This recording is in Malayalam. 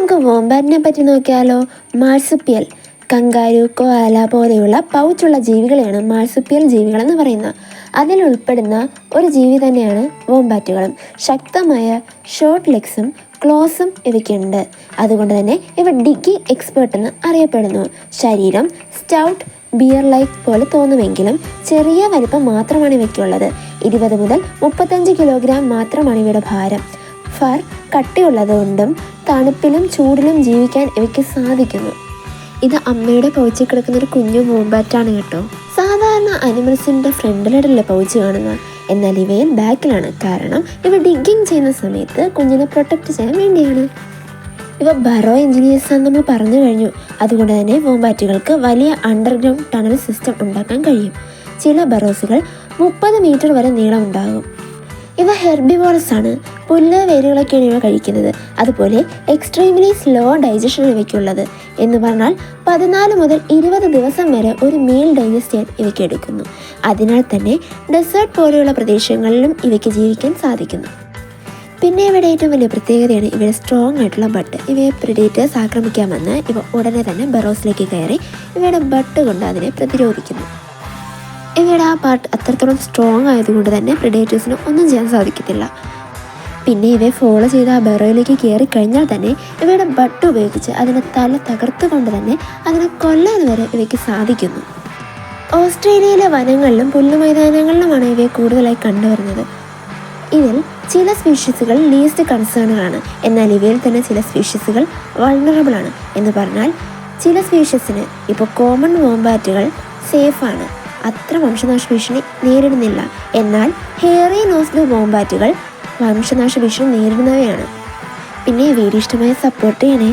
നമുക്ക് വോംബാറ്റിനെ പറ്റി നോക്കിയാലോ. മാർസുപ്പിയൽ, കങ്കാരു, കോആല പോലെയുള്ള പൗച്ചുള്ള ജീവികളെയാണ് മാർസുപ്പിയൽ ജീവികളെന്ന് പറയുന്നത്. അതിൽ ഉൾപ്പെടുന്ന ഒരു ജീവി തന്നെയാണ് വോംബാറ്റുകളും. ശക്തമായ ഷോർട്ട് ലെഗ്സും ക്ലോസും ഇവയ്ക്കുണ്ട്. അതുകൊണ്ട് തന്നെ ഇവ ഡിഗ്ഗിങ് എക്സ്പേർട്ട് എന്ന് അറിയപ്പെടുന്നു. ശരീരം സ്റ്റൗട്ട് ബിയർ ലൈക്ക് പോലെ തോന്നുമെങ്കിലും ചെറിയ വലിപ്പം മാത്രമാണ് ഇവയ്ക്കുള്ളത്. 20 മുതൽ 35 കിലോഗ്രാം മാത്രമാണ് ഇവയുടെ ഭാരം. ഫർ കട്ടിയുള്ളതുകൊണ്ടും തണുപ്പിലും ചൂടിലും ജീവിക്കാൻ ഇവയ്ക്ക് സാധിക്കുന്നു. ഇത് അമ്മയുടെ പൗച്ചിൽ കിടക്കുന്ന ഒരു കുഞ്ഞു വോംബാറ്റാണ് കേട്ടോ. സാധാരണ അനിമൽസിൻ്റെ ഫ്രണ്ടിലിടല്ലേ പൗച്ച് കാണുന്നത്, എന്നാൽ ഇവയിൽ ബാക്കിലാണ്. കാരണം ഇവ ഡിഗ്ഗിങ് ചെയ്യുന്ന സമയത്ത് കുഞ്ഞിനെ പ്രൊട്ടക്റ്റ് ചെയ്യാൻ വേണ്ടിയാണ്. ഇവ ബറോ എഞ്ചിനീയേഴ്സ് ആണെന്ന് നമ്മൾ പറഞ്ഞു കഴിഞ്ഞു. അതുകൊണ്ട് തന്നെ വോംബാറ്റുകൾക്ക് വലിയ അണ്ടർഗ്രൗണ്ട് ടണൽ സിസ്റ്റം ഉണ്ടാക്കാൻ കഴിയും. ചില ബറോസുകൾ 30 മീറ്റർ വരെ നീളം ഉണ്ടാകും. ഇവ ഹെർബിവോറസ് ആണ്. പുല്ല്, വേരുകളൊക്കെയാണ് ഇവ കഴിക്കുന്നത്. അതുപോലെ എക്സ്ട്രീംലി സ്ലോ ഡൈജഷൻ ഇവയ്ക്കുള്ളത്. എന്ന് പറഞ്ഞാൽ 14 മുതൽ 20 ദിവസം വരെ ഒരു മീൽ ഡൈജസ്റ്റ് ചെയ്യാൻ ഇവയ്ക്ക് എടുക്കുന്നു. അതിനാൽ തന്നെ ഡെസേർട്ട് പോലെയുള്ള പ്രദേശങ്ങളിലും ഇവയ്ക്ക് ജീവിക്കാൻ സാധിക്കുന്നു. പിന്നെ ഇവയുടെ ഏറ്റവും വലിയ പ്രത്യേകതയാണ് ഇവയുടെ സ്ട്രോങ് ആയിട്ടുള്ള ബട്ട്. ഇവയെ പ്രെഡേറ്റേഴ്സ് ആക്രമിക്കാമെന്ന് ഇവ ഉടനെ തന്നെ ബറോസിലേക്ക് കയറി ഇവയുടെ ബട്ട് കൊണ്ട് അതിനെ പ്രതിരോധിക്കുന്നു. ഇവയുടെ ആ പാർട്ട് അത്രത്തോളം സ്ട്രോങ് ആയതുകൊണ്ട് തന്നെ പ്രെഡേറ്റേഴ്സിന് ഒന്നും ചെയ്യാൻ സാധിക്കത്തില്ല. പിന്നെ ഇവയെ ഫോളോ ചെയ്ത് ആ ബറോയിലേക്ക് കയറി കഴിഞ്ഞാൽ തന്നെ ഇവയുടെ ബട്ട് ഉപയോഗിച്ച് അതിനെ തല തകർത്തുകൊണ്ട് തന്നെ അതിനെ കൊല്ലാൻ വരെ ഇവയ്ക്ക് സാധിക്കുന്നു. ഓസ്ട്രേലിയയിലെ വനങ്ങളിലും പുല്ലുമൈതാനങ്ങളിലുമാണ് ഇവയെ കൂടുതലായി കണ്ടുവരുന്നത്. ഇതിൽ ചില സ്പീഷീസുകൾ ലീസ്റ്റ് കൺസേണുകളാണ്. എന്നാൽ ഇവയിൽ തന്നെ ചില സ്പീഷീസുകൾ വൾണറബിൾ ആണ്. എന്ന് പറഞ്ഞാൽ ചില സ്പീഷീസിന് ഇപ്പോൾ കോമൺ വോംബാറ്റുകൾ സേഫാണ്, അത്ര വംശനാശ ഭീഷണി നേരിടുന്നില്ല. എന്നാൽ ഹെയറി നോസ്ഡ് വോംബാറ്റുകൾ വംശനാശ ഭീഷണി നേരിടുന്നവയാണ്. പിന്നെ വീഡിയോ ഇഷ്ടമായ സപ്പോർട്ട് ചെയ്യണേ.